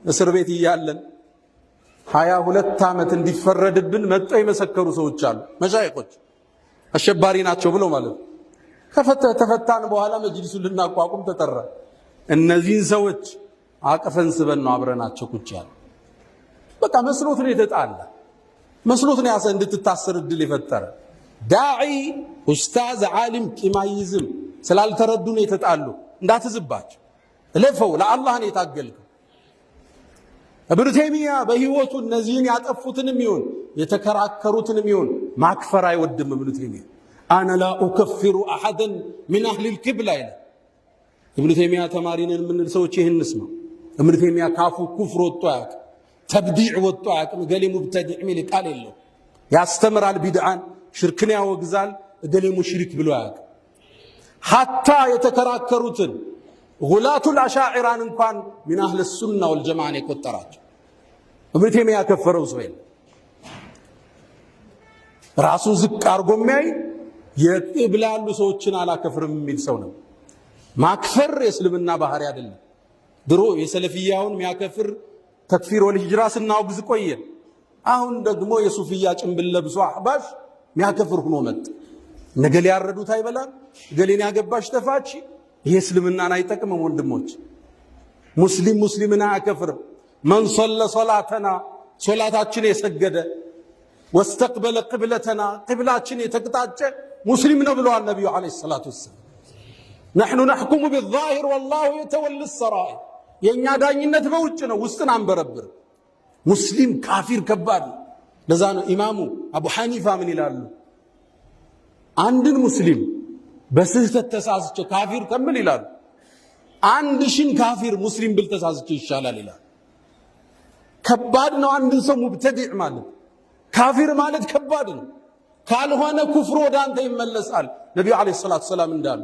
እስር ቤት እያለን 22 ዓመት እንዲፈረድብን መጥተው የመሰከሩ ሰዎች አሉ። መሻይኾች አሸባሪ ናቸው ብለው ማለት ነው። ተፈታን በኋላ መጅሊሱን ልናቋቁም ተጠራ። እነዚህን ሰዎች አቅፈን ስበን ነው አብረናቸው ቁጭ ያለ። በቃ መስሎት ነው የተጣላ፣ መስሎት ነው ያሰ እንድትታሰር እድል የፈጠረ። ዳዒ ኡስታዝ ዓሊም ቂማይዝም ስላልተረዱ ነው የተጣሉ። እንዳትዝባቸው ለፈው ለአላህ ነው የታገልከው። ኢብኑ ተይሚያ በህይወቱ እነዚህን ያጠፉትንም ይሁን የተከራከሩትንም ይሁን ማክፈር አይወድም። ኢብኑ ተይሚያ አነ ላ ኡከፍሩ አሐደን ሚን አህሊል ቂብላ ይላል። ኢብኑ ተይሚያ ተማሪነን የምንል ሰዎች ይህን እንስማ። ኢብኑ ተይሚያ ካፉ ኩፍር ወጥቶ አያውቅም፣ ተብዲዕ ወጥቶ አያውቅም። እገሌ ሙብተዲዕ የሚል ቃል የለው። ያስተምራል፣ ቢድዓን ሽርክን ያወግዛል። እገሌ ሙሽሪክ ብሎ አያውቅም። ሐታ የተከራከሩትን ጉላቱል አሻዒራን እንኳን ሚን አህለ ሱና ወልጀማዓ የቆጠራቸው ኢብኑ ተይሚያ ያከፈረው ሰው የለም። ራሱን ዝቅ አርጎ የሚያይ የቂብላ ያሉ ሰዎችን አላከፍርም የሚል ሰው ነው። ማክፈር የእስልምና ባህሪ አይደለም። ድሮ የሰለፊያውን የሚያከፍር ተክፊር ወልሂጅራ ስናወግዝ ቆየን። አሁን ደግሞ የሱፊያ ጭንብል ለብሶ አህባሽ የሚያከፍር ሆኖ መጣ። ነገሌ ያረዱት አይበላም፣ ገሌን ያገባሽ ተፋች። ይሄ እስልምናን አይጠቅምም ወንድሞች። ሙስሊም ሙስሊምን አያከፍርም። መን ሶለ ሶላተና ሶላታችን የሰገደ ወስተቅበለ ቅብለተና ቅብላችን የተቅጣጨ ሙስሊም ነው ብለዋል ነቢዩ ዓለይሂ ሰላቱ ወሰላም። ነሕኑ ነሕኩሙ ቢዛሂር ወላሁ የተወሊ ሰራኢር። የእኛ ዳኝነት በውጭ ነው፣ ውስጥን አንበረብር። ሙስሊም ካፊር ከባድ ነው። ለዛ ነው ኢማሙ አቡ ሐኒፋ ምን ይላሉ? አንድን ሙስሊም በስህተት ተሳስቼ ካፊር ከምል ይላሉ 1000 ካፊር ሙስሊም ብል ተሳስቼ ይሻላል ይላል። ከባድ ነው አንድን ሰው ሙብተዲዕ ማለት። ካፊር ማለት ከባድ ነው። ካልሆነ ኩፍሩ ወደ አንተ ይመለሳል ነቢዩ ዓለይሂ ሰላቱ ወሰላም እንዳሉ